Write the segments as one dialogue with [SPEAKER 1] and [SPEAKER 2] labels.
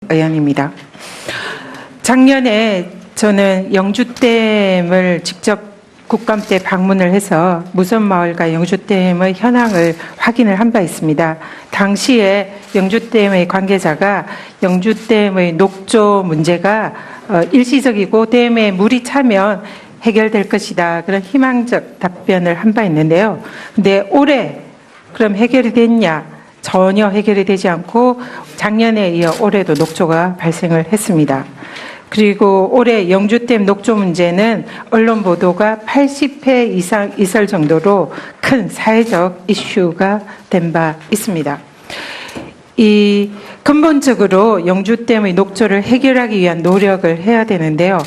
[SPEAKER 1] 의원입니다. 작년에 저는 영주댐을 직접 국감 때 방문을 해서 무선마을과 영주댐의 현황을 확인을 한 바 있습니다. 당시에 영주댐의 관계자가 영주댐의 녹조 문제가 일시적이고 댐에 물이 차면 해결될 것이다, 그런 희망적 답변을 한 바 있는데요. 근데 올해 그럼 해결이 됐냐? 전혀 해결이 되지 않고 작년에 이어 올해도 녹조가 발생을 했습니다. 그리고 올해 영주댐 녹조 문제는 언론 보도가 80회 이상 있을 정도로 큰 사회적 이슈가 된 바 있습니다. 이 근본적으로 영주댐의 녹조를 해결하기 위한 노력을 해야 되는데요.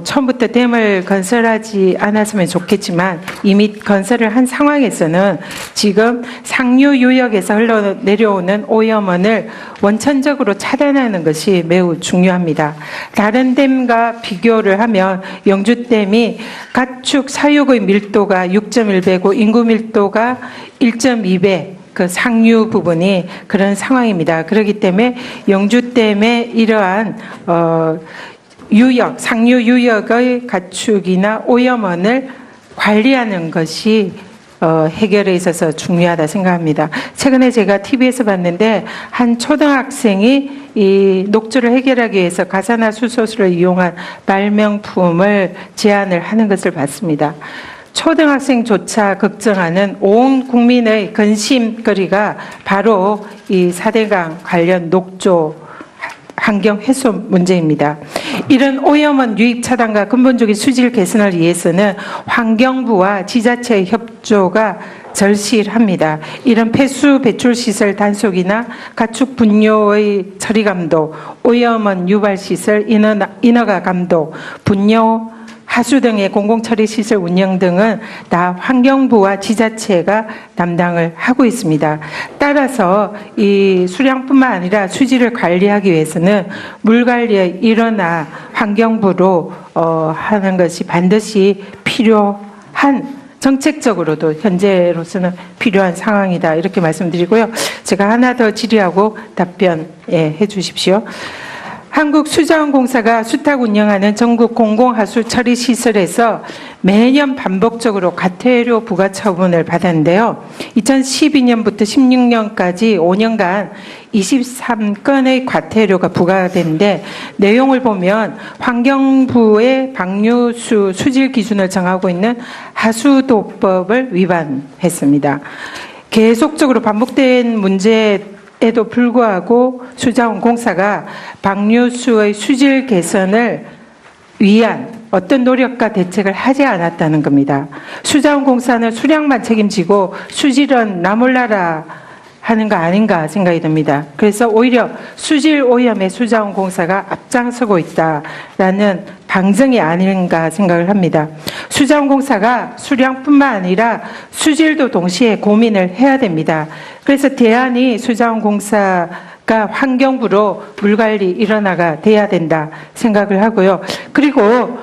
[SPEAKER 1] 처음부터 댐을 건설하지 않았으면 좋겠지만 이미 건설을 한 상황에서는 지금 상류 유역에서 흘러내려오는 오염원을 원천적으로 차단하는 것이 매우 중요합니다. 다른 댐과 비교를 하면 영주댐이 가축 사육의 밀도가 6.1배고 인구 밀도가 1.2배, 그 상류 부분이 그런 상황입니다. 그렇기 때문에 영주댐의 이러한 유역, 상류 유역의 가축이나 오염원을 관리하는 것이 해결에 있어서 중요하다 생각합니다. 최근에 제가 TV에서 봤는데 한 초등학생이 이 녹조를 해결하기 위해서 가사나 수소수를 이용한 발명품을 제안을 하는 것을 봤습니다. 초등학생조차 걱정하는 온 국민의 관심거리가 바로 이 4대강 관련 녹조 환경 훼손 문제입니다. 이런 오염원 유입 차단과 근본적인 수질 개선을 위해서는 환경부와 지자체의 협조가 절실합니다. 이런 폐수 배출 시설 단속이나 가축 분뇨의 처리 감독, 오염원 유발 시설 인허가 감독, 분뇨 하수 등의 공공처리시설 운영 등은 다 환경부와 지자체가 담당을 하고 있습니다. 따라서 이 수량뿐만 아니라 수질을 관리하기 위해서는 물관리의 일원화 환경부로 하는 것이 반드시 필요한, 정책적으로도 현재로서는 필요한 상황이다, 이렇게 말씀드리고요. 제가 하나 더 질의하고 답변해 주십시오. 한국수자원공사가 수탁 운영하는 전국 공공하수 처리 시설에서 매년 반복적으로 과태료 부과 처분을 받았는데요. 2012년부터 16년까지 5년간 23건의 과태료가 부과되는데, 내용을 보면 환경부의 방류수 수질 기준을 정하고 있는 하수도법을 위반했습니다. 계속적으로 반복된 문제에도 불구하고 수자원공사가 방류수의 수질 개선을 위한 어떤 노력과 대책을 하지 않았다는 겁니다. 수자원공사는 수량만 책임지고 수질은 나 몰라라 하는 거 아닌가 생각이 듭니다. 그래서 오히려 수질 오염에 수자원공사가 앞장서고 있다라는 방증이 아닌가 생각을 합니다. 수자원공사가 수량뿐만 아니라 수질도 동시에 고민을 해야 됩니다. 그래서 대안이 수자원공사가 환경부로 물관리 일원화가 돼야 된다 생각을 하고요. 그리고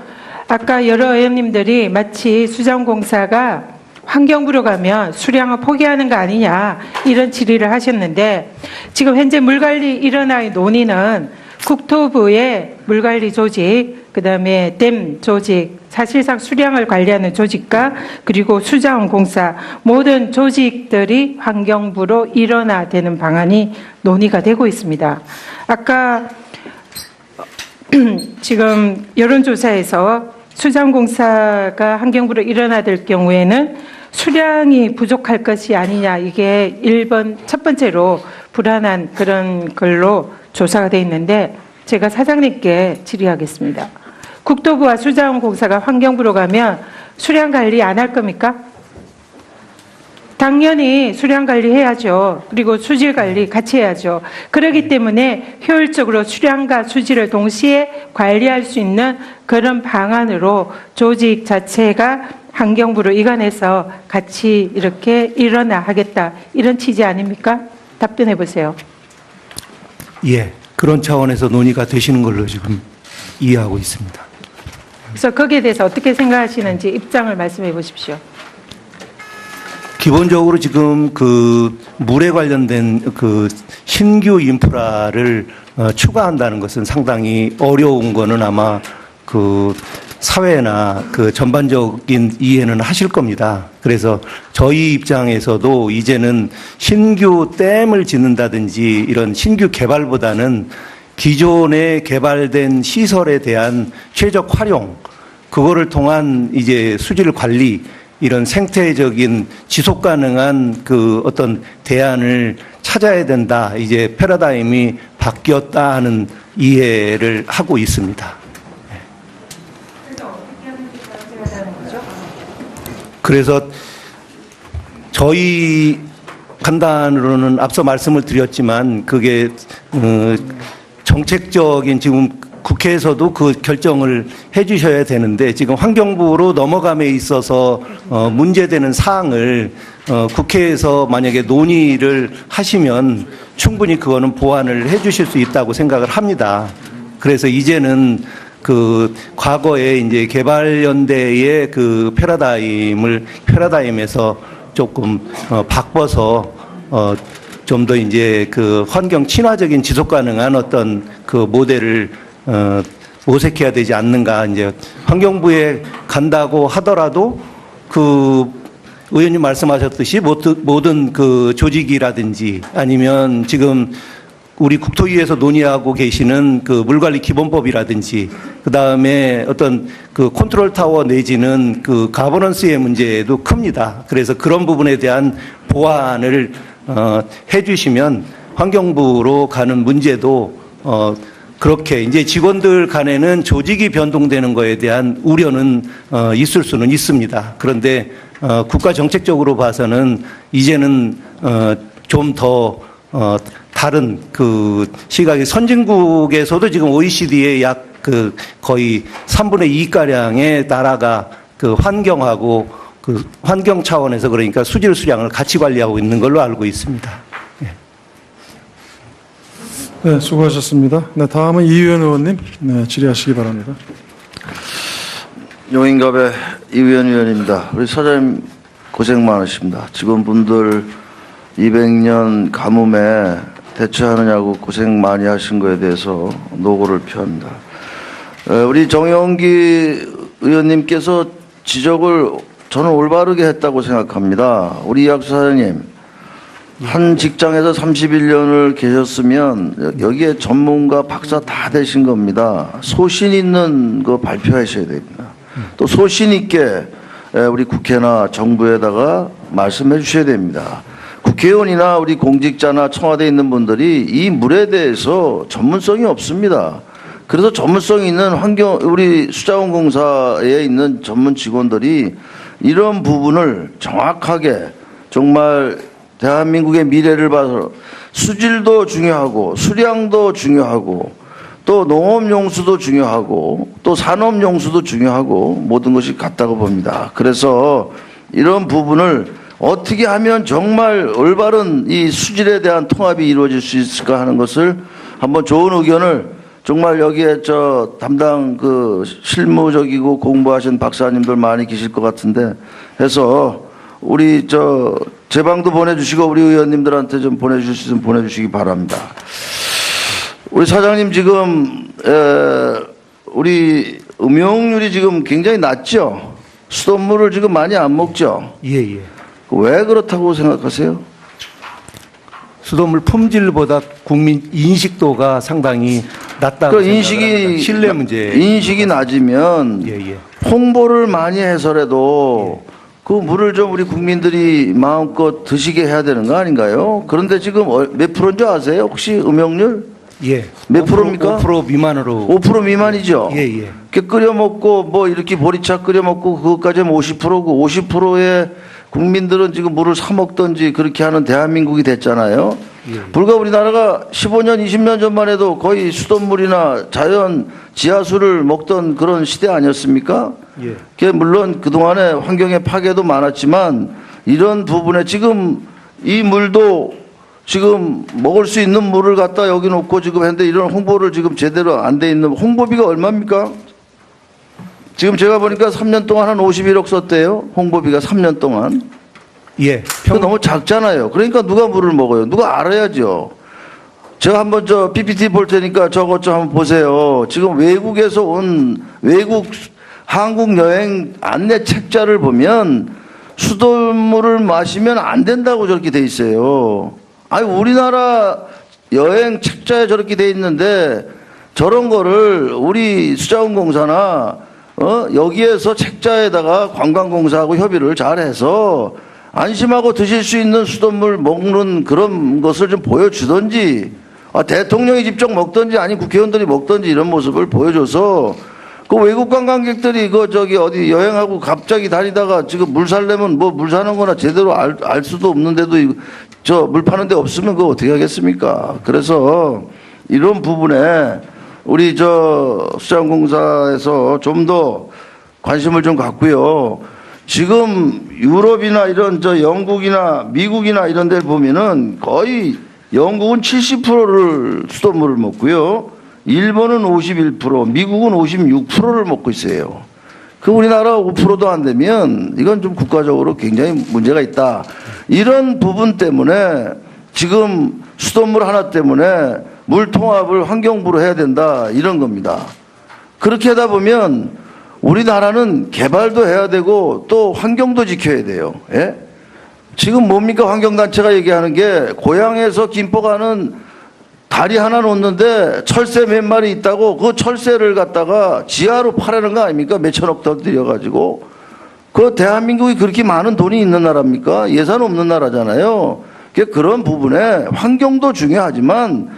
[SPEAKER 1] 아까 여러 의원님들이 마치 수자원공사가 환경부로 가면 수량을 포기하는 거 아니냐, 이런 질의를 하셨는데, 지금 현재 물관리 일원화의 논의는 국토부의 물관리 조직, 그다음에 댐 조직, 사실상 수량을 관리하는 조직과 그리고 수자원공사 모든 조직들이 환경부로 일원화되는 방안이 논의가 되고 있습니다. 아까 지금 여론조사에서 수자원공사가 환경부로 일원화될 경우에는 수량이 부족할 것이 아니냐, 이게 1번 첫 번째로 불안한 그런 걸로 조사가 되어 있는데, 제가 사장님께 질의하겠습니다. 국토부와 수자원공사가 환경부로 가면 수량 관리 안 할 겁니까? 당연히 수량 관리 해야죠. 그리고 수질 관리 같이 해야죠. 그렇기 때문에 효율적으로 수량과 수질을 동시에 관리할 수 있는 그런 방안으로 조직 자체가 환경부로 이관해서 같이 이렇게 일원화하겠다, 이런 취지 아닙니까? 답변해 보세요.
[SPEAKER 2] 예, 그런 차원에서 논의가 되시는 걸로 지금 이해하고 있습니다.
[SPEAKER 1] 그래서 거기에 대해서 어떻게 생각하시는지 입장을 말씀해 보십시오.
[SPEAKER 2] 기본적으로 지금 그 물에 관련된 그 신규 인프라를 추가한다는 것은 상당히 어려운 거는 아마 그 사회나 그 전반적인 이해는 하실 겁니다. 그래서 저희 입장에서도 이제는 신규 댐을 짓는다든지 이런 신규 개발보다는 기존에 개발된 시설에 대한 최적 활용, 그거를 통한 이제 수질 관리, 이런 생태적인 지속 가능한 그 어떤 대안을 찾아야 된다. 이제 패러다임이 바뀌었다 하는 이해를 하고 있습니다. 그래서 저희 판단으로는 앞서 말씀을 드렸지만 그게 정책적인 지금 국회에서도 그 결정을 해 주셔야 되는데 지금 환경부로 넘어감에 있어서 문제되는 사항을 국회에서 만약에 논의를 하시면 충분히 그거는 보완을 해 주실 수 있다고 생각을 합니다. 그래서 이제는 그 과거에 이제 개발연대의 그 패러다임에서 조금 바꿔서 좀 더 이제 그 환경 친화적인 지속 가능한 어떤 그 모델을 모색해야 되지 않는가. 이제 환경부에 간다고 하더라도 그 의원님 말씀하셨듯이 모든 그 조직이라든지 아니면 지금 우리 국토위에서 논의하고 계시는 그 물관리 기본법이라든지 그 다음에 어떤 그 컨트롤 타워 내지는 그 가버넌스의 문제도 큽니다. 그래서 그런 부분에 대한 보완을 해 주시면 환경부로 가는 문제도 그렇게 이제 직원들 간에는 조직이 변동되는 거에 대한 우려는 있을 수는 있습니다. 그런데 국가 정책적으로 봐서는 이제는 좀 더 다른 그 시각의 선진국에서도 지금 OECD의 약 그 거의 3분의 2 가량의 나라가 그 환경하고 그 환경 차원에서 그러니까 수질 수량을 같이 관리하고 있는 걸로 알고 있습니다.
[SPEAKER 3] 네, 수고하셨습니다. 네, 다음은 이의원 의원님, 네, 질의하시기 바랍니다.
[SPEAKER 4] 용인갑의 이의원 의원입니다. 우리 사장님 고생 많으십니다. 직원분들 200년 가뭄에 대처하느냐고 고생 많이 하신 거에 대해서 노고를 표합니다. 우리 정영기 의원님께서 지적을 저는 올바르게 했다고 생각합니다. 우리 이학수 사장님, 한 직장에서 31년을 계셨으면 여기에 전문가 박사 다 되신 겁니다. 소신 있는 거 발표하셔야 됩니다. 또 소신 있게 우리 국회나 정부에다가 말씀해 주셔야 됩니다. 국회의원이나 우리 공직자나 청와대에 있는 분들이 이 물에 대해서 전문성이 없습니다. 그래서 전문성이 있는 우리 수자원공사에 있는 전문 직원들이 이런 부분을 정확하게 정말 대한민국의 미래를 봐서 수질도 중요하고 수량도 중요하고 또 농업용수도 중요하고 또 산업용수도 중요하고 모든 것이 같다고 봅니다. 그래서 이런 부분을 어떻게 하면 정말 올바른 이 수질에 대한 통합이 이루어질 수 있을까 하는 것을 한번 좋은 의견을 정말 여기에 담당 그 실무적이고 공부하신 박사님들 많이 계실 것 같은데 해서 우리 제 방도 보내주시고 우리 의원님들한테 좀 보내주실 수 있으면 보내주시기 바랍니다. 우리 사장님 지금 우리 음용률이 지금 굉장히 낮죠? 수돗물을 지금 많이 안 먹죠?
[SPEAKER 2] 예.
[SPEAKER 4] 왜 그렇다고 생각하세요?
[SPEAKER 2] 수돗물 품질보다 국민 인식도가 상당히 낮다고 생각합니다. 신뢰 문제.
[SPEAKER 4] 인식이 낮으면
[SPEAKER 2] 예.
[SPEAKER 4] 홍보를 많이 해서라도 그 물을 좀 우리 국민들이 마음껏 드시게 해야 되는 거 아닌가요? 그런데 지금 몇 프로인 줄 아세요? 혹시 음용률?
[SPEAKER 2] 예.
[SPEAKER 4] 몇 프로입니까?
[SPEAKER 2] 5% 미만으로.
[SPEAKER 4] 5% 미만이죠?
[SPEAKER 2] 예.
[SPEAKER 4] 끓여 먹고 뭐 이렇게 보리차 끓여 먹고 그것까지 하면 50%고 50%의 국민들은 지금 물을 사 먹든지 그렇게 하는 대한민국이 됐잖아요.
[SPEAKER 2] 예.
[SPEAKER 4] 불과 우리나라가 15년, 20년 전만 해도 거의 수돗물이나 자연 지하수를 먹던 그런 시대 아니었습니까?
[SPEAKER 2] 예.
[SPEAKER 4] 그게 물론 그동안에 환경의 파괴도 많았지만 이런 부분에 지금 이 물도 지금 먹을 수 있는 물을 갖다 여기 놓고 지금 했는데 이런 홍보를 지금 제대로 안 돼 있는 홍보비가 얼마입니까? 지금 제가 보니까 3년 동안 한 51억 썼대요. 홍보비가 3년 동안.
[SPEAKER 2] 예.
[SPEAKER 4] 그거 너무 작잖아요. 그러니까 누가 물을 먹어요? 누가 알아야죠. 제가 한번 저 PPT 볼 테니까 저것 좀 한번 보세요. 지금 외국에서 온 외국 한국 여행 안내 책자를 보면 수돗물을 마시면 안 된다고 저렇게 돼 있어요. 아니 우리나라 여행 책자에 저렇게 돼 있는데 저런 거를 우리 수자원공사나 여기에서 책자에다가 관광공사하고 협의를 잘해서 안심하고 드실 수 있는 수돗물 먹는 그런 것을 좀 보여주든지 대통령이 직접 먹든지 아니 국회의원들이 먹든지 이런 모습을 보여줘서 그 외국 관광객들이 그 저기 어디 여행하고 갑자기 다니다가 지금 물 살려면 뭐 물 사는 거나 제대로 알 수도 없는데도 저 물 파는 데 없으면 그거 어떻게 하겠습니까? 그래서 이런 부분에 우리 저 수자원공사에서 좀 더 관심을 좀 갖고요. 지금 유럽이나 이런 저 영국이나 미국이나 이런 데 보면은 거의 영국은 70%를 수돗물을 먹고요. 일본은 51%, 미국은 56%를 먹고 있어요. 그 우리나라 5%도 안 되면 이건 좀 국가적으로 굉장히 문제가 있다. 이런 부분 때문에 지금 수돗물 하나 때문에 물 통합을 환경부로 해야 된다. 이런 겁니다. 그렇게 하다 보면 우리나라는 개발도 해야 되고 또 환경도 지켜야 돼요. 예? 지금 뭡니까 환경단체가 얘기하는 게 고향에서 김포 가는 다리 하나 놓는데 철새 몇 마리 있다고 그 철새를 갖다가 지하로 파라는 거 아닙니까? 몇천억 더 들여가지고. 그 대한민국이 그렇게 많은 돈이 있는 나라입니까? 예산 없는 나라잖아요. 그런 부분에 환경도 중요하지만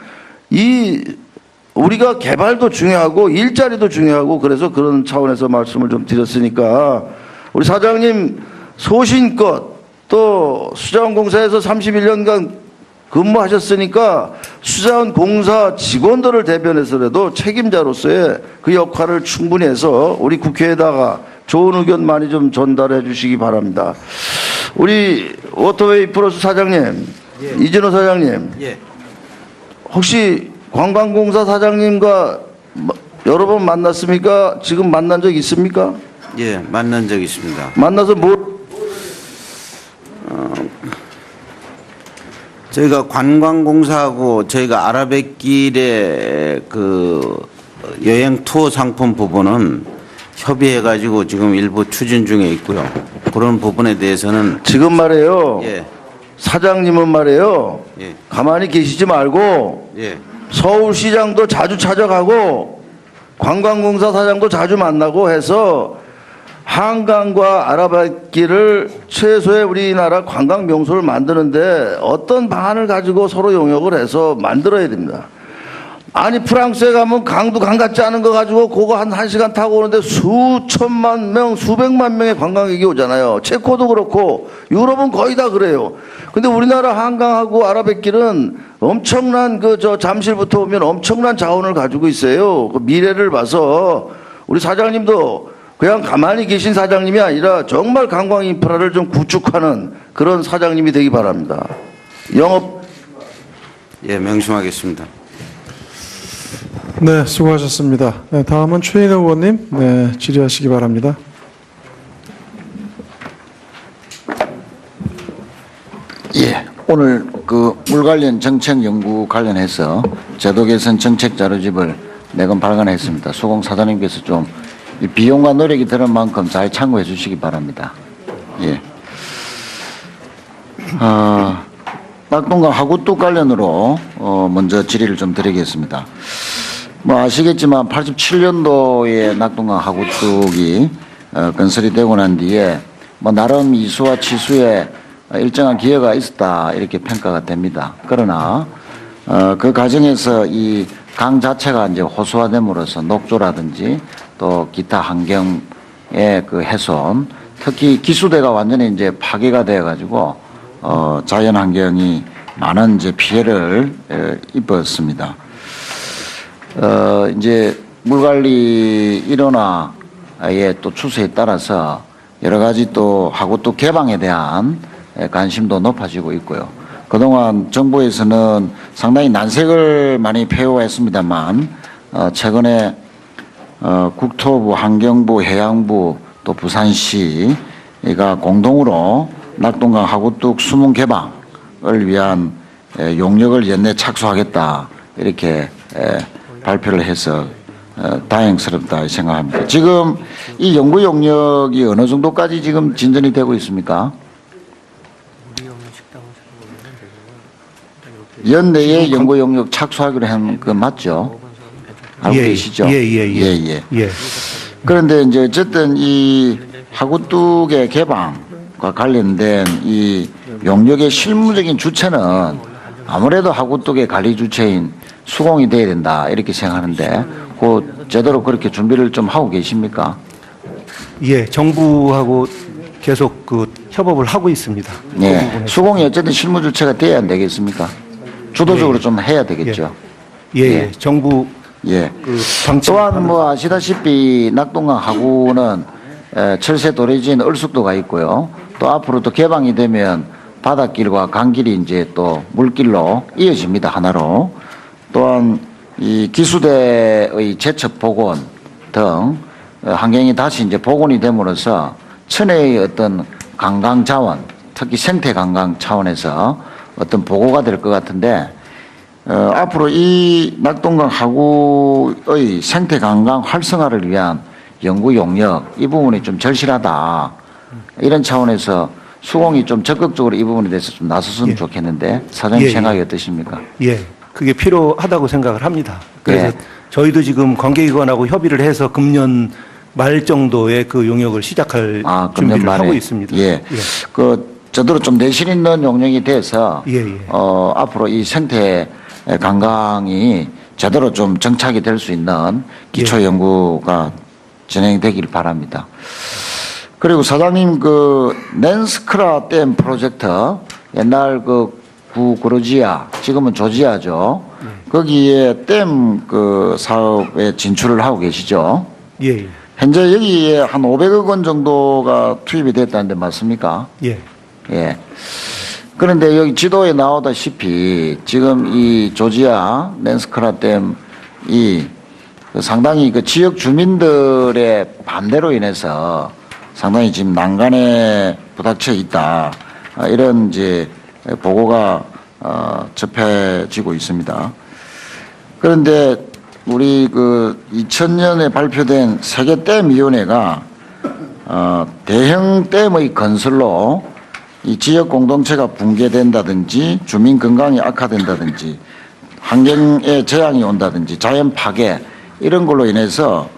[SPEAKER 4] 우리가 개발도 중요하고 일자리도 중요하고 그래서 그런 차원에서 말씀을 좀 드렸으니까 우리 사장님 소신껏 또 수자원공사에서 31년간 근무하셨으니까 수자원공사 직원들을 대변해서라도 책임자로서의 그 역할을 충분히 해서 우리 국회에다가 좋은 의견 많이 좀 전달해 주시기 바랍니다. 우리 워터웨이 플러스 사장님,
[SPEAKER 5] 예.
[SPEAKER 4] 이진호 사장님,
[SPEAKER 5] 예.
[SPEAKER 4] 혹시 관광공사 사장님과 여러 번 만났습니까? 지금 만난 적 있습니까?
[SPEAKER 5] 예, 만난 적 있습니다.
[SPEAKER 4] 만나서 뭐
[SPEAKER 5] 저희가 관광공사하고 저희가 아라뱃길의 그 여행 투어 상품 부분은 협의해가지고 지금 일부 추진 중에 있고요. 그런 부분에 대해서는
[SPEAKER 4] 지금 말이에요.
[SPEAKER 5] 예,
[SPEAKER 4] 사장님은 말이에요.
[SPEAKER 5] 예,
[SPEAKER 4] 가만히 계시지 말고
[SPEAKER 5] 예,
[SPEAKER 4] 서울시장도 자주 찾아가고 관광공사 사장도 자주 만나고 해서 한강과 아라뱃길을 최소의 우리나라 관광 명소를 만드는데 어떤 방안을 가지고 서로 용역을 해서 만들어야 됩니다. 아니 프랑스에 가면 강도 강 같지 않은 거 가지고 그거 한 1시간 타고 오는데 수천만 명, 수백만 명의 관광객이 오잖아요. 체코도 그렇고 유럽은 거의 다 그래요. 근데 우리나라 한강하고 아라뱃길은 엄청난 잠실부터 오면 엄청난 자원을 가지고 있어요. 그 미래를 봐서 우리 사장님도 그냥 가만히 계신 사장님이 아니라 정말 관광 인프라를 좀 구축하는 그런 사장님이 되기 바랍니다. 영업.
[SPEAKER 5] 예, 명심하겠습니다.
[SPEAKER 3] 네, 수고하셨습니다. 네, 다음은 최인 의원님, 네, 질의하시기 바랍니다.
[SPEAKER 6] 예, 오늘 그 물 관련 정책 연구 관련해서 제도 개선 정책 자료집을 내건 발간했습니다. 수공 사장님께서 좀 이 비용과 노력이 드는 만큼 잘 참고해 주시기 바랍니다. 예. 낙동강 하구뚝 관련으로 먼저 질의를 좀 드리겠습니다. 뭐 아시겠지만 87년도에 낙동강 하구뚝이 건설이 되고 난 뒤에 뭐 나름 이수와 치수에 일정한 기여가 있었다 이렇게 평가가 됩니다. 그러나 그 과정에서 이 강 자체가 이제 호수화됨으로써 녹조라든지 또 기타 환경의 그 훼손, 특히 기수대가 완전히 이제 파괴가 되어 가지고 자연 환경이 많은 이제 피해를 입었습니다. 이제 물관리 일원화의 또 추세에 따라서 여러 가지 또 하고 또 개방에 대한 관심도 높아지고 있고요. 그동안 정부에서는 상당히 난색을 많이 표했습니다만 최근에 국토부, 환경부, 해양부 또 부산시가 공동으로 낙동강 하구뚝 수문 개방을 위한 용역을 연내 착수하겠다 이렇게 발표를 해서 다행스럽다 생각합니다. 지금 이 연구 용역이 어느 정도까지 지금 진전이 되고 있습니까? 연내에 연구 용역 착수하기로 한 그 맞죠? 알고 계시죠?
[SPEAKER 2] 예.
[SPEAKER 6] 그런데 이제 어쨌든 이 하구뚝의 개방과 관련된 이 용역의 실무적인 주체는 아무래도 하구뚝의 관리 주체인 수공이 돼야 된다 이렇게 생각하는데 그 제대로 그렇게 준비를 좀 하고 계십니까?
[SPEAKER 2] 예, 정부하고 계속 그 협업을 하고 있습니다. 그
[SPEAKER 6] 예.
[SPEAKER 2] 부분에서.
[SPEAKER 6] 수공이 어쨌든 실무 주체가 돼야 안 되겠습니까? 주도적으로 좀 해야 되겠죠.
[SPEAKER 2] 예. 정부
[SPEAKER 6] 예.
[SPEAKER 2] 그 방침
[SPEAKER 6] 또한 뭐 아시다시피 낙동강 하구는 철새 도래지인 얼숙도가 있고요. 또 앞으로 또 개방이 되면 바닷길과 강길이 이제 또 물길로 이어집니다. 하나로. 또한 이 기수대의 제첩 복원 등 환경이 다시 이제 복원이 됨으로써 천혜의 어떤 관광 자원, 특히 생태 관광 차원에서 어떤 보고가 될 것 같은데 앞으로 이 낙동강 하구의 생태 관광 활성화를 위한 연구 용역 이 부분이 좀 절실하다 이런 차원에서 수공이 좀 적극적으로 이 부분에 대해서 좀 나섰으면 좋겠는데 사장님 생각이 어떠십니까?
[SPEAKER 2] 예, 그게 필요하다고 생각을 합니다. 그래서
[SPEAKER 6] 예.
[SPEAKER 2] 저희도 지금 관계기관하고 협의를 해서 금년 말 정도에 그 용역을 시작할
[SPEAKER 6] 금년
[SPEAKER 2] 준비를
[SPEAKER 6] 말에.
[SPEAKER 2] 하고 있습니다.
[SPEAKER 6] 예. 그 저대로 좀 내실 있는 용역이 돼서
[SPEAKER 2] 예.
[SPEAKER 6] 앞으로 이 생태 관광이 제대로 좀 정착이 될 수 있는 기초 연구가 진행되길 바랍니다. 그리고 사장님 그 낸스크라 댐 프로젝트 옛날 그 구그로지아 지금은 조지아죠. 거기에 댐 그 사업에 진출을 하고 계시죠.
[SPEAKER 2] 예.
[SPEAKER 6] 현재 여기에 한 500억 원 정도가 투입이 됐다는데 맞습니까?
[SPEAKER 2] 예.
[SPEAKER 6] 예. 그런데 여기 지도에 나오다시피 지금 이 조지아 낸스크라 댐이 상당히 그 지역 주민들의 반대로 인해서 상당히 지금 난간에 부닥쳐 있다. 이런 이제 보고가 접해지고 있습니다. 그런데 우리 그 2000년에 발표된 세계 댐위원회가 대형 댐의 건설로 이 지역 공동체가 붕괴된다든지 주민 건강이 악화된다든지 환경에 재앙이 온다든지 자연 파괴 이런 걸로 인해서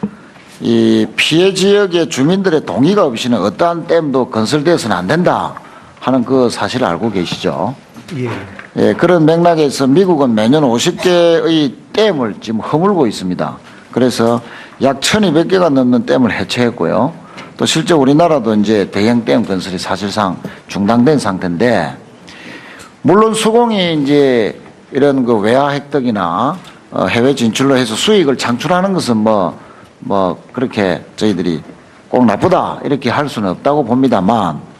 [SPEAKER 6] 이 피해 지역의 주민들의 동의가 없이는 어떠한 댐도 건설되어서는 안 된다 하는 그 사실을 알고 계시죠.
[SPEAKER 2] 예.
[SPEAKER 6] 예, 그런 맥락에서 미국은 매년 50개의 댐을 지금 허물고 있습니다. 그래서 약 1200개가 넘는 댐을 해체했고요. 또 실제 우리나라도 이제 대형 댐 건설이 사실상 중단된 상태인데, 물론 수공이 이제 이런 그 외화 획득이나 해외 진출로 해서 수익을 창출하는 것은 뭐 그렇게 저희들이 꼭 나쁘다 이렇게 할 수는 없다고 봅니다만,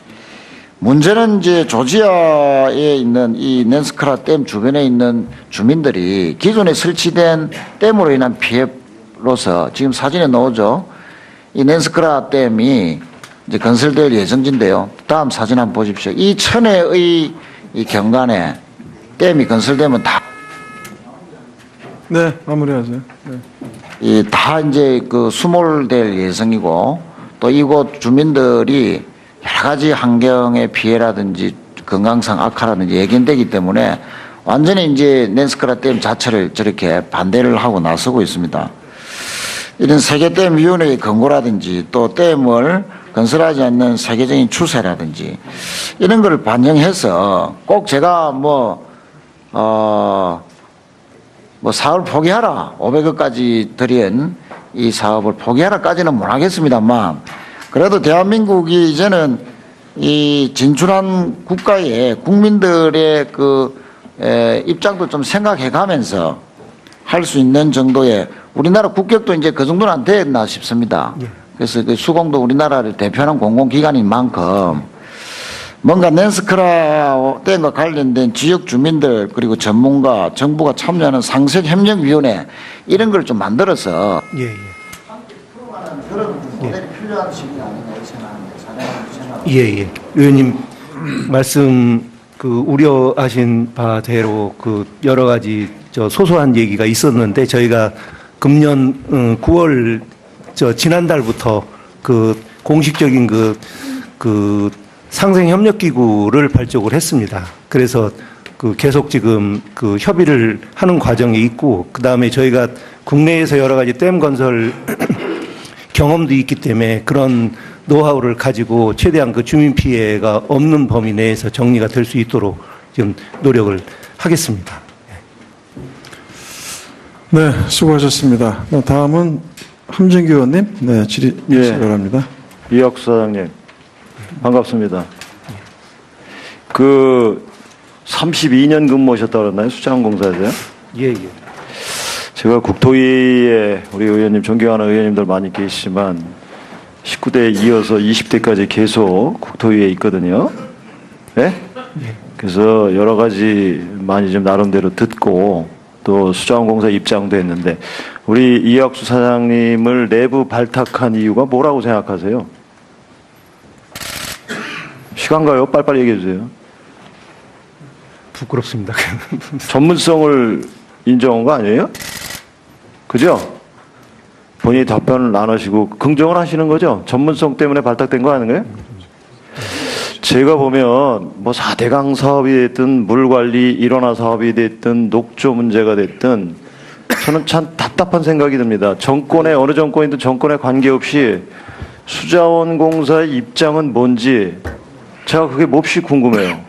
[SPEAKER 6] 문제는 이제 조지아에 있는 이 낸스크라 댐 주변에 있는 주민들이 기존에 설치된 댐으로 인한 피해로서 지금 사진에 나오죠. 이 낸스크라 댐이 이제 건설될 예정인데요. 다음 사진 한번 보십시오. 이 천혜의 이 경관에 댐이 건설되면
[SPEAKER 3] 네, 마무리하세요. 네.
[SPEAKER 6] 다 이제 그 수몰될 예정이고, 또 이곳 주민들이 여러 가지 환경의 피해라든지 건강상 악화라든지 예견되기 때문에 완전히 이제 낸스크라 댐 자체를 저렇게 반대를 하고 나서고 있습니다. 이런 세계댐위원회의 권고라든지 또 댐을 건설하지 않는 세계적인 추세라든지 이런 걸 반영해서 꼭 제가 사업을 포기하라, 500억까지 들인 이 사업을 포기하라까지는 못 하겠습니다만, 그래도 대한민국이 이제는 이 진출한 국가의 국민들의 그 입장도 좀 생각해 가면서 할 수 있는 정도의, 우리나라 국격도 이제 그 정도는 안 됐나 싶습니다. 그래서 그 수공도 우리나라를 대표하는 공공기관인 만큼 뭔가 낸스크라 댐과 관련된 지역 주민들 그리고 전문가, 정부가 참여하는 상생협력위원회 이런 걸 좀 만들어서
[SPEAKER 2] 예.
[SPEAKER 6] 그런 모델이 필요한 시기가 아닌가 생각합니다.
[SPEAKER 2] 예. 의원님 말씀 우려하신 바대로 여러 가지 소소한 얘기가 있었는데 저희가 금년 9월 지난달부터 공식적인 상생협력기구를 발족을 했습니다. 그래서 계속 지금 협의를 하는 과정에 있고, 그 다음에 저희가 국내에서 여러 가지 댐 건설 경험도 있기 때문에 그런 노하우를 가지고 최대한 주민 피해가 없는 범위 내에서 정리가 될 수 있도록 지금 노력을 하겠습니다.
[SPEAKER 3] 네, 수고하셨습니다. 네, 다음은 함진규 의원님, 네, 질의 바랍니다.
[SPEAKER 7] 이혁수 사장님, 반갑습니다. 32년 근무하셨다고 그랬나요? 수자원공사에서요?
[SPEAKER 2] 예.
[SPEAKER 7] 제가 국토위에 우리 의원님, 존경하는 의원님들 많이 계시지만 19대 이어서 20대까지 계속 국토위에 있거든요. 네? 그래서 여러 가지 많이 좀 나름대로 듣고 또 수자원공사 입장도 했는데 우리 이혁수 사장님을 내부 발탁한 이유가 뭐라고 생각하세요? 시간 가요? 빨리빨리 얘기해 주세요.
[SPEAKER 2] 부끄럽습니다.
[SPEAKER 7] 전문성을 인정한 거 아니에요? 그죠? 본인이 답변을 안 하시고 긍정을 하시는 거죠? 전문성 때문에 발탁된 거 아닌가요? 제가 보면 4대강 사업이 됐든 물관리 일원화 사업이 됐든 녹조 문제가 됐든 저는 참 답답한 생각이 듭니다. 정권의 어느 정권이든 정권에 관계없이 수자원공사의 입장은 뭔지 제가 그게 몹시 궁금해요.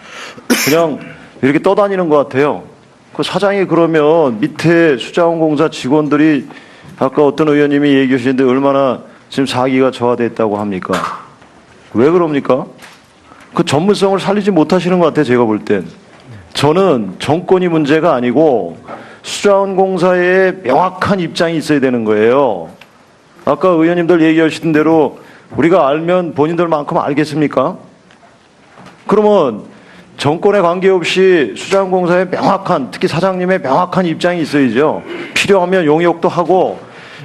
[SPEAKER 7] 그냥 이렇게 떠다니는 것 같아요. 그 사장이 그러면 밑에 수자원공사 직원들이 아까 어떤 의원님이 얘기해 주시는데 얼마나 지금 사기가 저하됐다고 합니까? 왜 그럽니까? 그 전문성을 살리지 못하시는 것 같아요. 제가 볼 땐. 저는 정권이 문제가 아니고 수자원공사에 명확한 입장이 있어야 되는 거예요. 아까 의원님들 얘기하시던 대로 우리가 알면 본인들만큼 알겠습니까? 그러면 정권에 관계없이 수자원공사에 명확한, 특히 사장님의 명확한 입장이 있어야죠. 필요하면 용역도 하고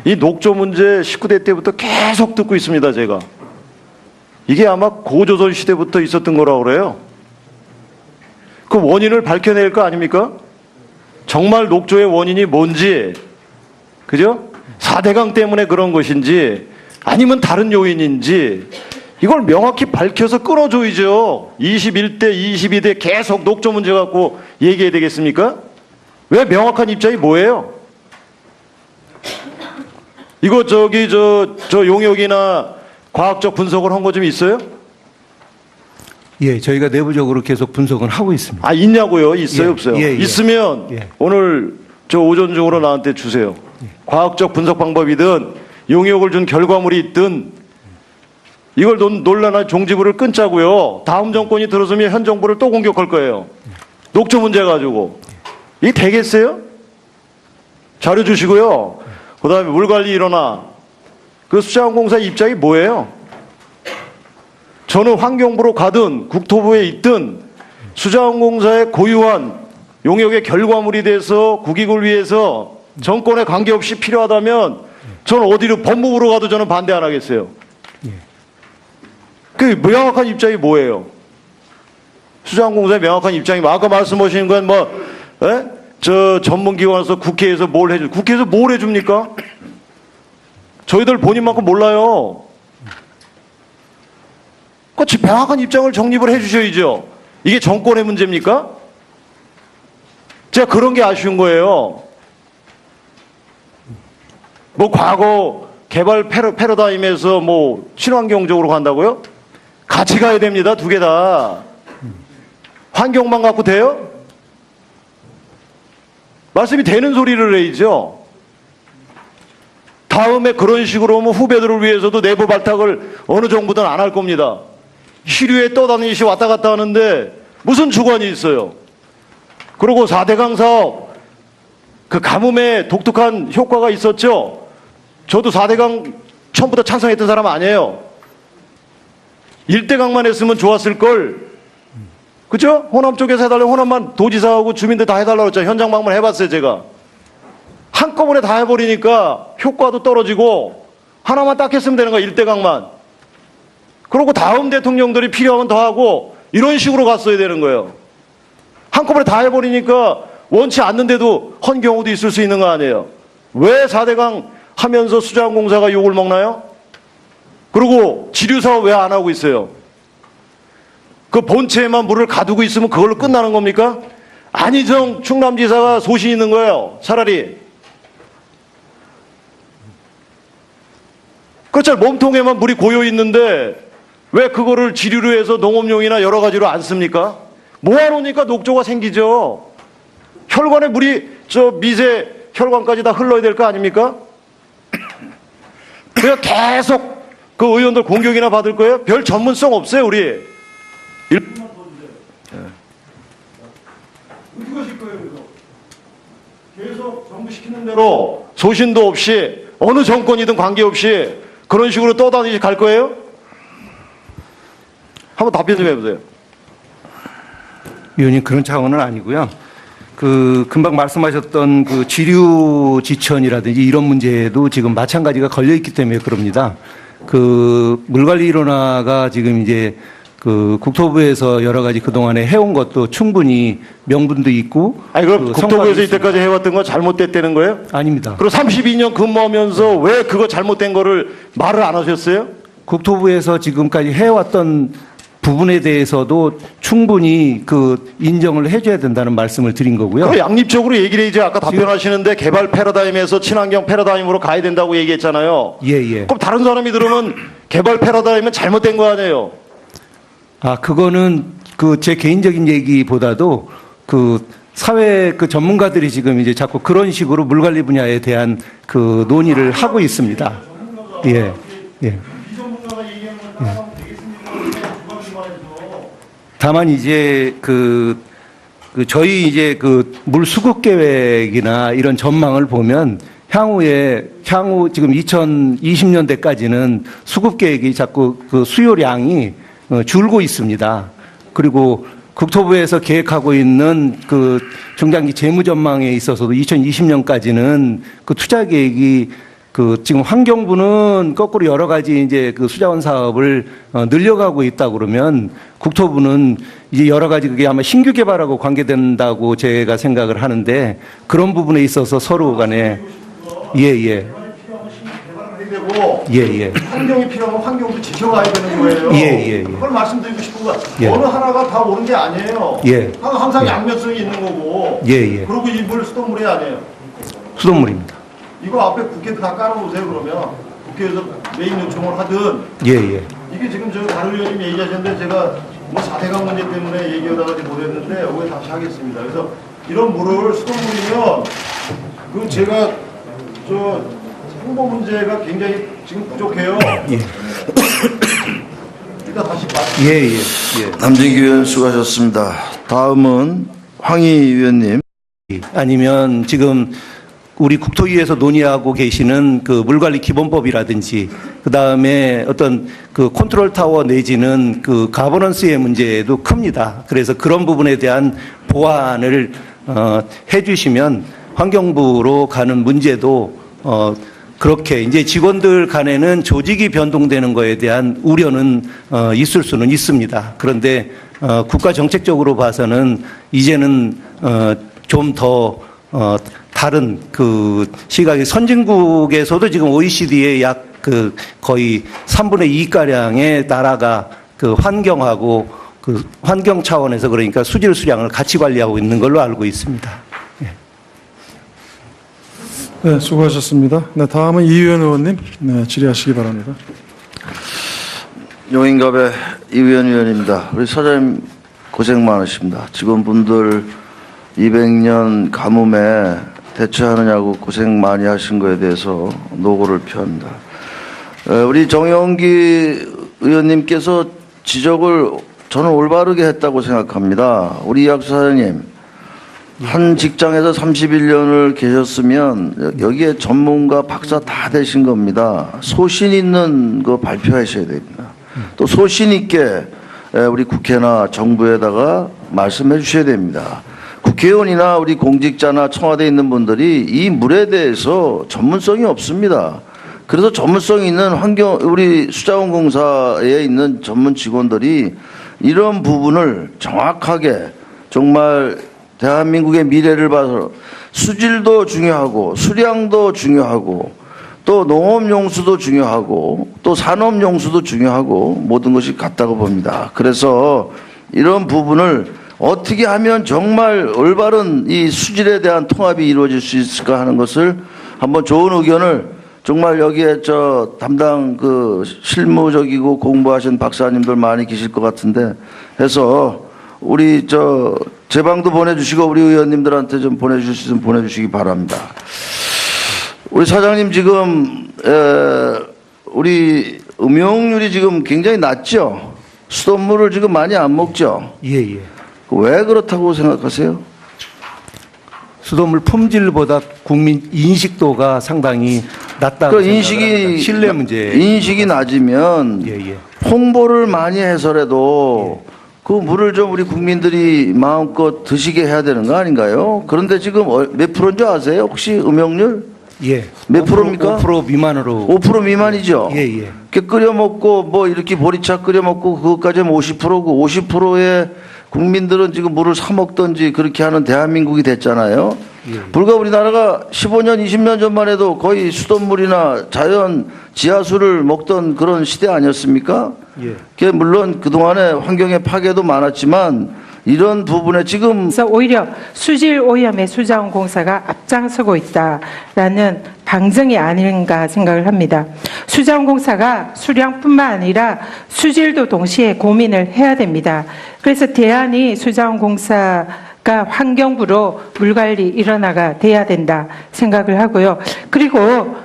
[SPEAKER 7] 이 녹조 문제 19대 때부터 계속 듣고 있습니다. 제가. 이게 아마 고조선 시대부터 있었던 거라고 그래요. 그 원인을 밝혀낼 거 아닙니까? 정말 녹조의 원인이 뭔지, 그죠? 4대강 때문에 그런 것인지 아니면 다른 요인인지 이걸 명확히 밝혀서 끊어줘야죠. 21대, 22대 계속 녹조 문제 갖고 얘기해야 되겠습니까? 왜 명확한 입장이 뭐예요? 이거 저 용역이나 과학적 분석을 한 거 좀 있어요?
[SPEAKER 2] 예, 저희가 내부적으로 계속 분석은 하고 있습니다.
[SPEAKER 7] 아, 있냐고요? 있어요?
[SPEAKER 2] 예,
[SPEAKER 7] 없어요?
[SPEAKER 2] 예.
[SPEAKER 7] 있으면 오늘 저 오전 중으로 나한테 주세요. 과학적 분석 방법이든 용역을 준 결과물이 있든 이걸 논란할 종지부를 끊자고요. 다음 정권이 들어서면 현 정부를 또 공격할 거예요. 녹조 문제 가지고. 이게 되겠어요? 자료 주시고요. 그 다음에 물관리 일어나. 그 수자원공사 입장이 뭐예요? 저는 환경부로 가든 국토부에 있든 수자원공사의 고유한 용역의 결과물이 돼서 국익을 위해서 정권에 관계없이 필요하다면 저는 어디로 법무부로 가도 저는 반대 안 하겠어요. 그 명확한 입장이 뭐예요? 수자원공사의 명확한 입장이 아까 말씀하신 건 저 전문기관에서 국회에서 뭘 해줘? 국회에서 뭘 해줍니까? 저희들 본인만큼 몰라요. 그 명확한 입장을 정립을 해주셔야죠. 이게 정권의 문제입니까? 제가 그런 게 아쉬운 거예요. 과거 개발 패러다임에서 친환경적으로 간다고요? 같이 가야 됩니다. 두 개 다. 환경만 갖고 돼요? 말씀이 되는 소리를 해야죠. 다음에 그런 식으로 오면 후배들을 위해서도 내부 발탁을 어느 정부든 안 할 겁니다. 시류에 떠다니시 왔다 갔다 하는데 무슨 주관이 있어요. 그리고 4대강 사업 그 가뭄에 독특한 효과가 있었죠. 저도 4대강 처음부터 찬성했던 사람 아니에요. 1대강만 했으면 좋았을 걸. 그죠? 호남 쪽에서 해달라고 호남만 도지사하고 주민들 다 해달라고 했잖아요. 현장 방문 해봤어요. 제가. 한꺼번에 다 해버리니까 효과도 떨어지고 하나만 딱 했으면 되는 거야. 1대강만. 그리고 다음 대통령들이 필요하면 더 하고 이런 식으로 갔어야 되는 거예요. 한꺼번에 다 해버리니까 원치 않는데도 헌 경우도 있을 수 있는 거 아니에요. 왜 4대강 하면서 수자원공사가 욕을 먹나요? 그리고 지류사업 왜 안 하고 있어요? 그 본체에만 물을 가두고 있으면 그걸로 끝나는 겁니까? 안희정 충남지사가 소신 있는 거예요. 차라리. 그렇죠. 몸통에만 물이 고여 있는데 왜 그거를 지류로 해서 농업용이나 여러 가지로 안 씁니까? 모아놓으니까 녹조가 생기죠. 혈관에 물이 저 미세 혈관까지 다 흘러야 될 거 아닙니까? 그래서 계속 그 의원들 공격이나 받을 거예요? 별 전문성 없어요, 우리. 1분만 더 주세요. 어떻게 하실 거예요, 그래서? 계속 정부 시키는 대로 소신도 없이 어느 정권이든 관계없이 그런 식으로 떠다니시 갈 거예요? 한번 답변 좀 해보세요.
[SPEAKER 2] 위원님 그런 차원은 아니고요. 그 금방 말씀하셨던 그 지류 지천이라든지 이런 문제도 지금 마찬가지가 걸려 있기 때문에 그럽니다. 그 물관리 일원화가 지금 이제 그 국토부에서 여러 가지 그동안에 해온 것도 충분히 명분도 있고.
[SPEAKER 7] 아니 그럼
[SPEAKER 2] 그
[SPEAKER 7] 국토부에서
[SPEAKER 2] 성과도
[SPEAKER 7] 이때까지 해왔던 건 잘못됐다는 거예요?
[SPEAKER 2] 아닙니다.
[SPEAKER 7] 그리고 32년 근무하면서 왜 그거 잘못된 거를 말을 안 하셨어요?
[SPEAKER 2] 국토부에서 지금까지 해왔던 부분에 대해서도 충분히 그 인정을 해줘야 된다는 말씀을 드린 거고요.
[SPEAKER 7] 그럼 양립적으로 얘기를 이제 아까 답변하시는데 개발 패러다임에서 친환경 패러다임으로 가야 된다고 얘기했잖아요.
[SPEAKER 2] 예, 예.
[SPEAKER 7] 그럼 다른 사람이 들으면 개발 패러다임은 잘못된 거 아니에요?
[SPEAKER 2] 아, 그거는 그 제 개인적인 얘기보다도 그 사회 그 전문가들이 지금 이제 자꾸 그런 식으로 물관리 분야에 대한 그 논의를 하고 있습니다. 예, 예. 다만 이제 그 저희 이제 그 물 수급 계획이나 이런 전망을 보면 향후 지금 2020년대까지는 수급 계획이 자꾸 그 수요량이 줄고 있습니다. 그리고 국토부에서 계획하고 있는 그 중장기 재무 전망에 있어서도 2020년까지는 그 투자 계획이 그 지금 환경부는 거꾸로 여러 가지 이제 그 수자원 사업을 늘려가고 있다 그러면 국토부는 이제 여러 가지 그게 아마 신규 개발하고 관계된다고 제가 생각을 하는데 그런 부분에 있어서 서로 간에 예예 예예
[SPEAKER 7] 환경이 필요하면 환경도 지켜가야 되는 거예요.
[SPEAKER 2] 예.
[SPEAKER 7] 그걸 말씀드리고 싶은 거야.
[SPEAKER 2] 예.
[SPEAKER 7] 어느 하나가 다 옳은 게 아니에요.
[SPEAKER 2] 예.
[SPEAKER 7] 항상
[SPEAKER 2] 예.
[SPEAKER 7] 양면성이 있는 거고.
[SPEAKER 2] 예.
[SPEAKER 7] 그리고 이 물 수돗물이 아니에요.
[SPEAKER 2] 수돗물입니다.
[SPEAKER 7] 이거 앞에 국회도 다 깔아놓으세요. 그러면 국회에서 메인 요청을 하든.
[SPEAKER 2] 예예.
[SPEAKER 7] 이게 지금 저 다른 의원님 얘기하셨는데 제가 뭐 4대강 문제 때문에 얘기하다가 못했는데 오늘 다시 하겠습니다. 그래서 이런 물을 수돗물이면 그 제가 저 홍보 문제가 굉장히 지금 부족해요.
[SPEAKER 2] 예.
[SPEAKER 7] 일단 다시 봐.
[SPEAKER 2] 예.
[SPEAKER 4] 남진기 의원 수고하셨습니다. 다음은 황희 의원님.
[SPEAKER 2] 아니면 지금 우리 국토위에서 논의하고 계시는 그 물관리 기본법이라든지 그 다음에 어떤 그 컨트롤 타워 내지는 그 가버넌스의 문제도 큽니다. 그래서 그런 부분에 대한 보완을 해주시면 환경부로 가는 문제도 그렇게 이제 직원들 간에는 조직이 변동되는 거에 대한 우려는 있을 수는 있습니다. 그런데 국가 정책적으로 봐서는 이제는 좀 더 다른 그 시각의 선진국에서도 지금 OECD의 약 그 거의 3분의 2 가량의 나라가 그 환경하고 그 환경 차원에서 그러니까 수질 수량을 같이 관리하고 있는 걸로 알고 있습니다.
[SPEAKER 3] 네, 수고하셨습니다. 네, 다음은 이의원 의원님, 네, 질의하시기 바랍니다.
[SPEAKER 4] 용인갑의 이의원 의원입니다. 우리 사장님 고생 많으십니다. 직원분들 200년 가뭄에 대처하느냐고 고생 많이 하신 거에 대해서 노고를 표합니다. 우리 정영기 의원님께서 지적을 저는 올바르게 했다고 생각합니다. 우리 이학수 사장님, 한 직장에서 31년을 계셨으면 여기에 전문가 박사 다 되신 겁니다. 소신 있는 거 발표하셔야 됩니다. 또 소신 있게 우리 국회나 정부에다가 말씀해 주셔야 됩니다. 국회의원이나 우리 공직자나 청와대에 있는 분들이 이 물에 대해서 전문성이 없습니다. 그래서 전문성이 있는 우리 수자원공사에 있는 전문 직원들이 이런 부분을 정확하게 정말 대한민국의 미래를 봐서 수질도 중요하고 수량도 중요하고 또 농업용수도 중요하고 또 산업용수도 중요하고 모든 것이 같다고 봅니다. 그래서 이런 부분을 어떻게 하면 정말 올바른 이 수질에 대한 통합이 이루어질 수 있을까 하는 것을 한번 좋은 의견을 정말 여기에 저 담당 그 실무적이고 공부하신 박사님들 많이 계실 것 같은데 해서 우리 저 제 방도 보내주시고 우리 의원님들한테 좀 보내주실 수 있으면 보내주시기 바랍니다. 우리 사장님 지금 우리 음용률이 지금 굉장히 낮죠? 수돗물을 지금 많이 안 먹죠?
[SPEAKER 2] 예.
[SPEAKER 4] 왜 그렇다고 생각하세요?
[SPEAKER 2] 수돗물 품질보다 국민 인식도가 상당히 낮다고
[SPEAKER 4] 그
[SPEAKER 2] 생각합니다. 신뢰 문제.
[SPEAKER 4] 인식이 낮으면
[SPEAKER 2] 예.
[SPEAKER 4] 홍보를 많이 해서라도 그 물을 좀 우리 국민들이 마음껏 드시게 해야 되는 거 아닌가요? 그런데 지금 몇 프로인 줄 아세요? 혹시 음용률?
[SPEAKER 2] 예.
[SPEAKER 4] 몇 프로입니까?
[SPEAKER 2] 5% 미만으로.
[SPEAKER 4] 5% 미만이죠?
[SPEAKER 2] 예.
[SPEAKER 4] 끓여 먹고 뭐 이렇게 보리차 끓여 먹고 그것까지 하면 50%고 50%의 국민들은 지금 물을 사 먹든지 그렇게 하는 대한민국이 됐잖아요.
[SPEAKER 2] 예.
[SPEAKER 4] 불과 우리나라가 15년, 20년 전만 해도 거의 수돗물이나 자연 지하수를 먹던 그런 시대 아니었습니까?
[SPEAKER 2] 예.
[SPEAKER 4] 그게 물론 그동안에 환경의 파괴도 많았지만 이런 부분에 지금
[SPEAKER 1] 그래서 오히려 수질 오염에 수자원공사가 앞장서고 있다라는 방증이 아닌가 생각을 합니다. 수자원공사가 수량뿐만 아니라 수질도 동시에 고민을 해야 됩니다. 그래서 대안이 수자원공사가 환경부로 물관리 일원화가 돼야 된다 생각을 하고요. 그리고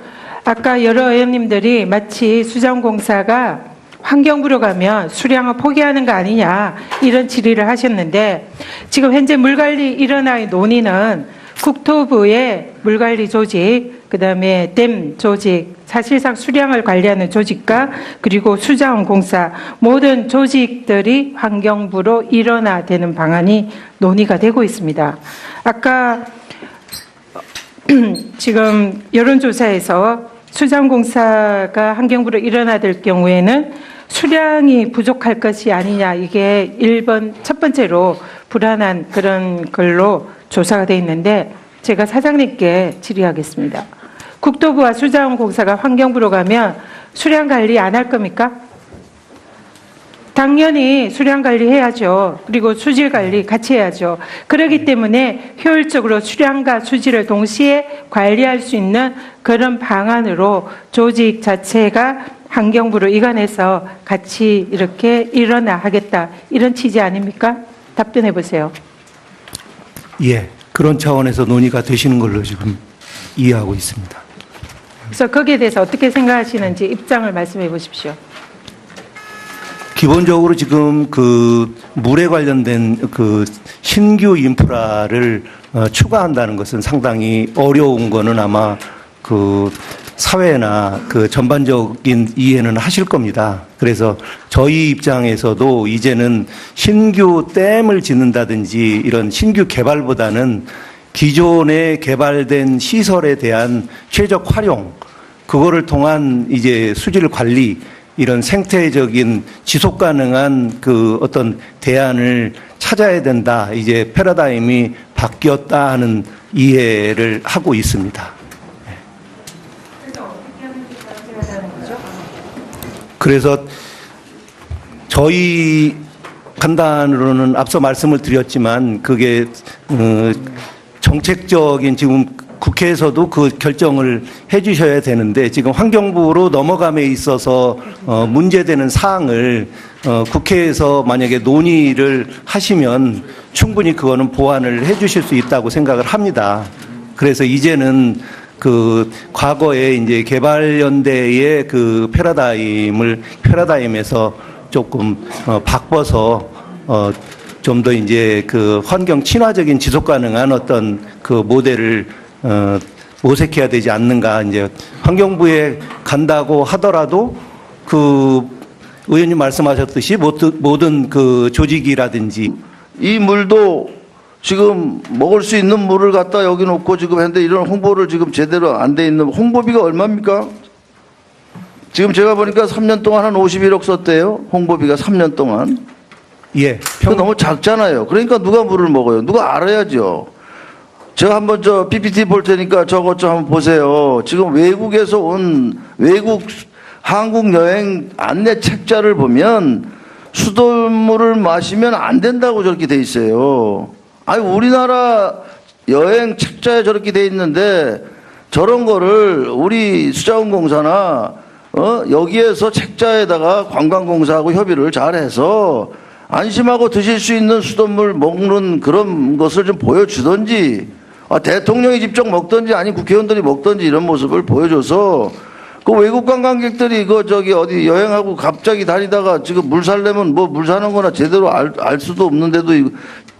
[SPEAKER 1] 아까 여러 의원님들이 마치 수자원공사가 환경부로 가면 수량을 포기하는 거 아니냐 이런 질의를 하셨는데 지금 현재 물관리 일원화의 논의는 국토부의 물관리 조직, 그다음에 댐 조직, 사실상 수량을 관리하는 조직과 그리고 수자원공사 모든 조직들이 환경부로 일원화되는 방안이 논의가 되고 있습니다. 아까 지금 여론조사에서 수자원공사가 환경부로 일원화될 경우에는 수량이 부족할 것이 아니냐 이게 1번 첫 번째로 불안한 그런 걸로 조사가 돼 있는데 제가 사장님께 질의하겠습니다. 국토부와 수자원공사가 환경부로 가면 수량 관리 안 할 겁니까? 당연히 수량 관리해야죠. 그리고 수질 관리 같이 해야죠. 그렇기 때문에 효율적으로 수량과 수질을 동시에 관리할 수 있는 그런 방안으로 조직 자체가 환경부로 이관해서 같이 이렇게 일원화하겠다. 이런 취지 아닙니까? 답변해 보세요.
[SPEAKER 2] 예. 그런 차원에서 논의가 되시는 걸로 지금 이해하고 있습니다.
[SPEAKER 1] 그래서 거기에 대해서 어떻게 생각하시는지 입장을 말씀해 보십시오.
[SPEAKER 2] 기본적으로 지금 그 물에 관련된 그 신규 인프라를 추가한다는 것은 상당히 어려운 거는 아마 그 사회나 그 전반적인 이해는 하실 겁니다. 그래서 저희 입장에서도 이제는 신규 댐을 짓는다든지 이런 신규 개발보다는 기존에 개발된 시설에 대한 최적 활용, 그거를 통한 이제 수질 관리, 이런 생태적인 지속 가능한 그 어떤 대안을 찾아야 된다. 이제 패러다임이 바뀌었다 하는 이해를 하고 있습니다. 그래서 저희 판단으로는 앞서 말씀을 드렸지만 그게 정책적인 지금 국회에서도 그 결정을 해 주셔야 되는데 지금 환경부로 넘어감에 있어서 문제되는 사항을 국회에서 만약에 논의를 하시면 충분히 그거는 보완을 해 주실 수 있다고 생각을 합니다. 그래서 이제는 그 과거에 이제 개발연대의 그 패러다임에서 조금 바꿔서 좀 더 이제 그 환경 친화적인 지속 가능한 어떤 그 모델을 모색해야 되지 않는가. 이제 환경부에 간다고 하더라도 그 의원님 말씀하셨듯이 모든 그 조직이라든지
[SPEAKER 4] 이 물도 지금 먹을 수 있는 물을 갖다 여기 놓고 지금 했는데 이런 홍보를 지금 제대로 안 돼 있는 홍보비가 얼마입니까? 지금 제가 보니까 3년 동안 한 51억 썼대요. 홍보비가 3년 동안.
[SPEAKER 2] 예.
[SPEAKER 4] 그거 너무 작잖아요. 그러니까 누가 물을 먹어요? 누가 알아야죠. 제가 한번 저 PPT 볼 테니까 저것 좀 한번 보세요. 지금 외국에서 온 한국 여행 안내 책자를 보면 수돗물을 마시면 안 된다고 저렇게 돼 있어요. 아니 우리나라 여행 책자에 저렇게 돼 있는데 저런 거를 우리 수자원공사나 여기에서 책자에다가 관광공사하고 협의를 잘해서 안심하고 드실 수 있는 수돗물 먹는 그런 것을 좀 보여주든지 대통령이 직접 먹든지 아니 국회의원들이 먹든지 이런 모습을 보여줘서 그 외국 관광객들이 어디 여행하고 갑자기 다니다가 지금 물 살려면 뭐 물 사는 거나 제대로 알 수도 없는데도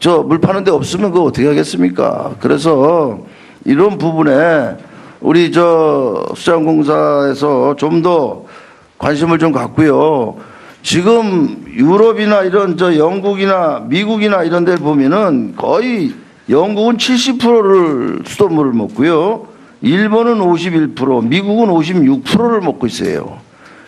[SPEAKER 4] 저 물 파는 데 없으면 그거 어떻게 하겠습니까? 그래서 이런 부분에 우리 수자원공사에서 좀 더 관심을 좀 갖고요. 지금 유럽이나 이런 영국이나 미국이나 이런 데 보면은 거의 영국은 70%를 수돗물을 먹고요. 일본은 51%, 미국은 56%를 먹고 있어요.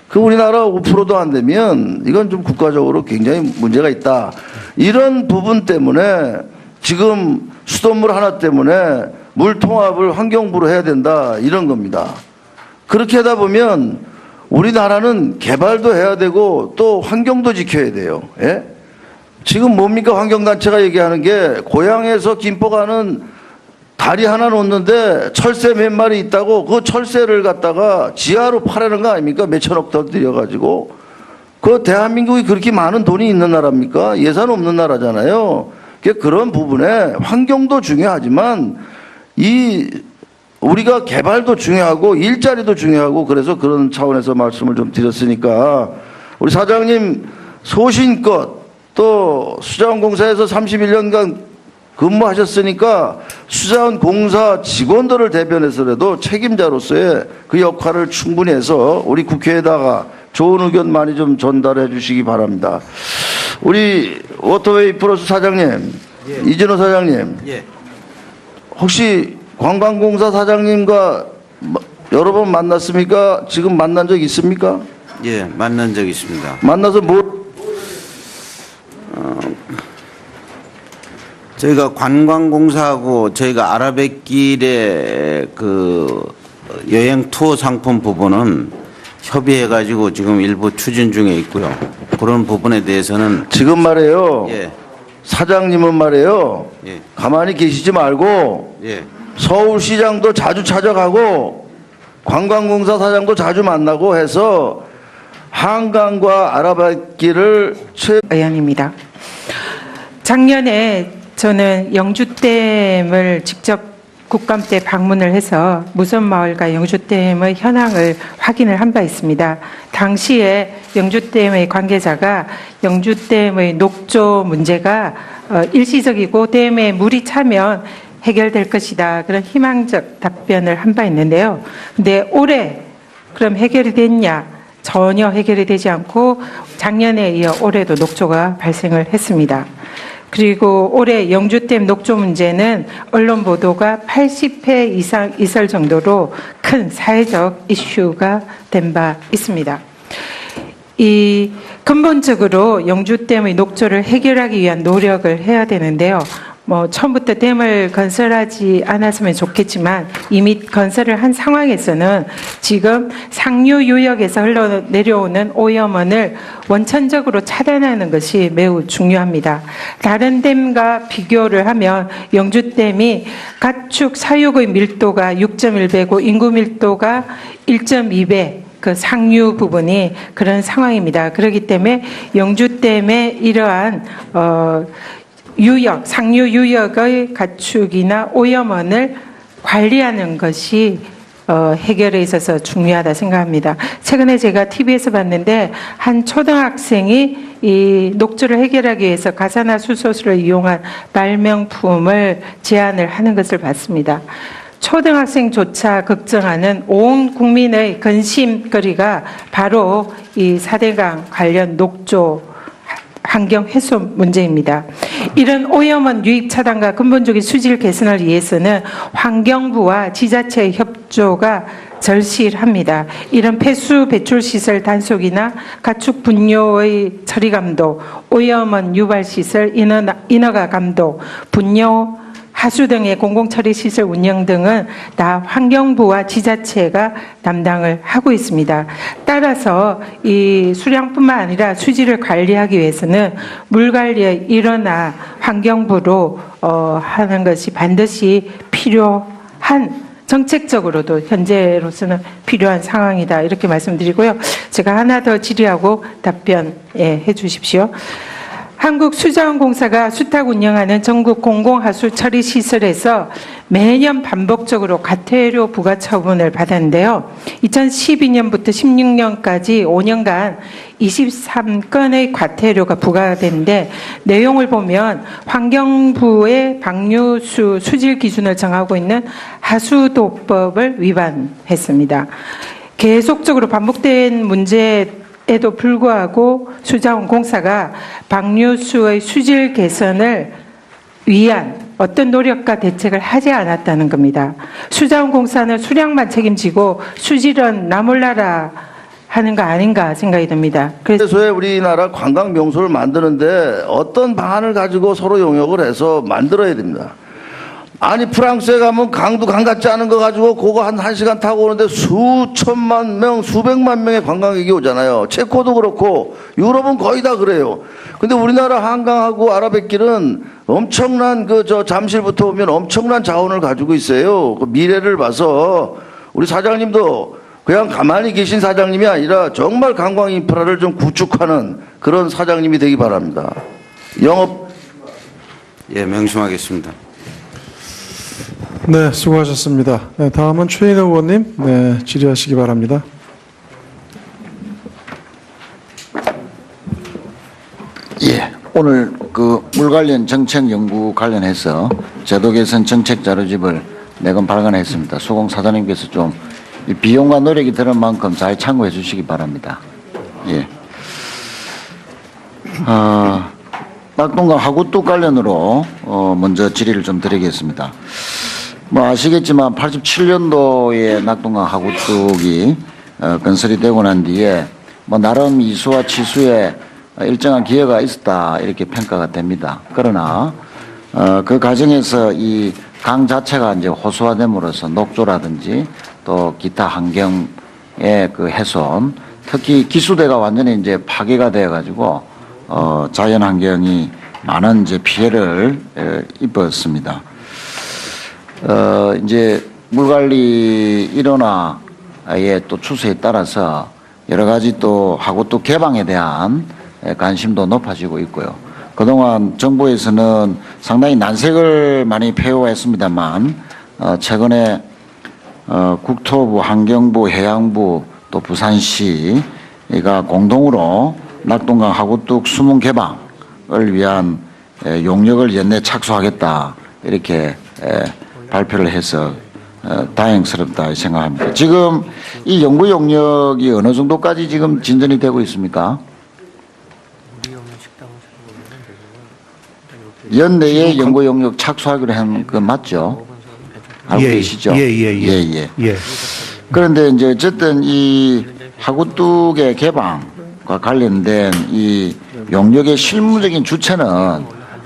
[SPEAKER 4] 그 우리나라 5%도 안 되면 이건 좀 국가적으로 굉장히 문제가 있다. 이런 부분 때문에 지금 수돗물 하나 때문에 물 통합을 환경부로 해야 된다. 이런 겁니다. 그렇게 하다 보면 우리나라는 개발도 해야 되고 또 환경도 지켜야 돼요. 예? 지금 뭡니까 환경단체가 얘기하는 게 고향에서 김포 가는 다리 하나 놓는데 철새 몇 마리 있다고 그 철새를 갖다가 지하로 파라는 거 아닙니까? 몇천억 더 들여가지고. 그 대한민국이 그렇게 많은 돈이 있는 나라입니까? 예산 없는 나라잖아요. 그런 부분에 환경도 중요하지만 우리가 개발도 중요하고 일자리도 중요하고 그래서 그런 차원에서 말씀을 좀 드렸으니까 우리 사장님 소신껏 또 수자원공사에서 31년간 근무하셨으니까 수자원공사 직원들을 대변해서라도 책임자로서의 그 역할을 충분히 해서 우리 국회에다가 좋은 의견 많이 좀 전달해 주시기 바랍니다. 우리 워터웨이 플러스 사장님, 이진호 사장님, 혹시 관광공사 사장님과 여러 번 만났습니까? 지금 만난 적 있습니까?
[SPEAKER 5] 예, 만난 적 있습니다.
[SPEAKER 4] 만나서
[SPEAKER 5] 저희가 관광공사하고 저희가 아라뱃길의 그 여행 투어 상품 부분은 협의해가지고 지금 일부 추진 중에 있고요. 그런 부분에 대해서는
[SPEAKER 4] 지금 말이에요.
[SPEAKER 5] 예,
[SPEAKER 4] 사장님은 말이에요.
[SPEAKER 5] 예,
[SPEAKER 4] 가만히 계시지 말고
[SPEAKER 5] 예,
[SPEAKER 4] 서울시장도 자주 찾아가고 관광공사 사장도 자주 만나고 해서 한강과 아라뱃길을
[SPEAKER 1] 의원입니다. 작년에 저는 영주댐을 직접 국감 때 방문을 해서 무선마을과 영주댐의 현황을 확인을 한 바 있습니다. 당시에 영주댐의 관계자가 영주댐의 녹조 문제가 일시적이고 댐에 물이 차면 해결될 것이다. 그런 희망적 답변을 한 바 있는데요. 근데 올해 그럼 해결이 됐냐? 전혀 해결이 되지 않고 작년에 이어 올해도 녹조가 발생을 했습니다. 그리고 올해 영주댐 녹조 문제는 언론 보도가 80회 이상 있을 정도로 큰 사회적 이슈가 된 바 있습니다. 이 근본적으로 영주댐의 녹조를 해결하기 위한 노력을 해야 되는데요. 처음부터 댐을 건설하지 않았으면 좋겠지만 이미 건설을 한 상황에서는 지금 상류 유역에서 흘러내려오는 오염원을 원천적으로 차단하는 것이 매우 중요합니다. 다른 댐과 비교를 하면 영주댐이 가축 사육의 밀도가 6.1배고 인구 밀도가 1.2배 그 상류 부분이 그런 상황입니다. 그렇기 때문에 영주댐의 이러한 상류 유역의 가축이나 오염원을 관리하는 것이 해결에 있어서 중요하다 생각합니다. 최근에 제가 TV에서 봤는데 한 초등학생이 이 녹조를 해결하기 위해서 가사나 수소수를 이용한 발명품을 제안을 하는 것을 봤습니다. 초등학생조차 걱정하는 온 국민의 관심거리가 바로 이 4대강 관련 녹조 환경 훼손 문제입니다. 이런 오염원 유입 차단과 근본적인 수질 개선을 위해서는 환경부와 지자체의 협조가 절실합니다. 이런 폐수 배출 시설 단속이나 가축 분뇨의 처리 감독, 오염원 유발 시설 인허가 감독, 분뇨 하수 등의 공공처리시설 운영 등은 다 환경부와 지자체가 담당을 하고 있습니다. 따라서 이 수량뿐만 아니라 수질을 관리하기 위해서는 물관리의 일원화 환경부로 하는 것이 반드시 필요한 정책적으로도 현재로서는 필요한 상황이다 이렇게 말씀드리고요. 제가 하나 더 질의하고 답변해 주십시오. 한국수자원공사가 수탁 운영하는 전국 공공하수 처리 시설에서 매년 반복적으로 과태료 부과 처분을 받았는데요. 2012년부터 16년까지 5년간 23건의 과태료가 부과되는데 내용을 보면 환경부의 방류수 수질 기준을 정하고 있는 하수도법을 위반했습니다. 계속적으로 반복된 문제에도 불구하고 수자원공사가 방류수의 수질 개선을 위한 어떤 노력과 대책을 하지 않았다는 겁니다. 수자원공사는 수량만 책임지고 수질은 나 몰라라 하는 거 아닌가 생각이 듭니다.
[SPEAKER 4] 그래서 우리나라 관광 명소를 만드는데 어떤 방안을 가지고 서로 용역을 해서 만들어야 됩니다. 아니 프랑스에 가면 강도 강 같지 않은 거 가지고 그거 한 1시간 타고 오는데 수천만 명, 수백만 명의 관광객이 오잖아요. 체코도 그렇고 유럽은 거의 다 그래요. 근데 우리나라 한강하고 아라뱃길은 엄청난 잠실부터 오면 엄청난 자원을 가지고 있어요. 그 미래를 봐서 우리 사장님도 그냥 가만히 계신 사장님이 아니라 정말 관광 인프라를 좀 구축하는 그런 사장님이 되기 바랍니다. 영업.
[SPEAKER 5] 예, 명심하겠습니다.
[SPEAKER 3] 네, 수고하셨습니다. 네, 다음은 최인호 의원님, 네, 질의하시기 바랍니다.
[SPEAKER 6] 예, 오늘 그 물 관련 정책 연구 관련해서 제도 개선 정책 자료집을 내건 발간했습니다. 수공 사장님께서 좀 이 비용과 노력이 드는 만큼 잘 참고해 주시기 바랍니다. 예. 낙동강 하구뚝 관련으로 먼저 질의를 좀 드리겠습니다. 뭐 아시겠지만 87년도에 낙동강 하구뚝이 건설이 되고 난 뒤에 뭐 나름 이수와 치수에 일정한 기여가 있었다 이렇게 평가가 됩니다. 그러나 그 과정에서 이 강 자체가 이제 호수화됨으로써 녹조라든지 또 기타 환경의 그 훼손, 특히 기수대가 완전히 이제 파괴가 되어 가지고 자연 환경이 많은 이제 피해를 입었습니다. 이제 물관리 일원화의 또 추세에 따라서 여러 가지 또 하구뚝 개방에 대한 관심도 높아지고 있고요. 그동안 정부에서는 상당히 난색을 많이 표했습니다만 최근에 국토부, 환경부, 해양부 또 부산시가 공동으로 낙동강 하구뚝 수문 개방을 위한 용역을 연내 착수하겠다 이렇게 발표를 해서 다행스럽다 생각합니다. 지금 이 연구 용역이 어느 정도까지 지금 진전이 되고 있습니까? 연내에 연구 용역 착수하기로 한 거 맞죠? 알고 계시죠?
[SPEAKER 2] 예.
[SPEAKER 6] 그런데 이제 어쨌든 이 하구뚝의 개방과 관련된 이 용역의 실무적인 주체는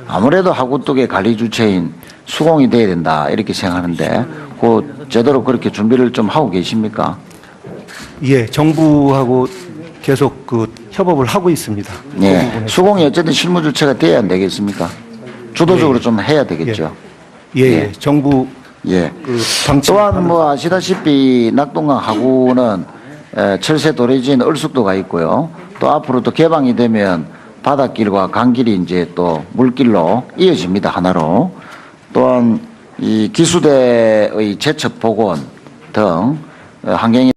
[SPEAKER 6] 아무래도 하구뚝의 관리 주체인 수공이 돼야 된다 이렇게 생각하는데 그 제대로 그렇게 준비를 좀 하고 계십니까?
[SPEAKER 2] 예, 정부하고 계속 그 협업을 하고 있습니다.
[SPEAKER 6] 예, 수공이 어쨌든 실무 주체가 돼야 안 되겠습니까? 주도적으로 좀 해야 되겠죠.
[SPEAKER 2] 예. 정부
[SPEAKER 6] 예.
[SPEAKER 2] 그 방침
[SPEAKER 6] 또한 뭐 아시다시피 낙동강 하구는 철새 도래지인 얼숙도가 있고요. 또 앞으로 또 개방이 되면 바닷길과 강길이 이제 또 물길로 이어집니다. 하나로. 또한 이 기수대의 제첩 복원 등 환경에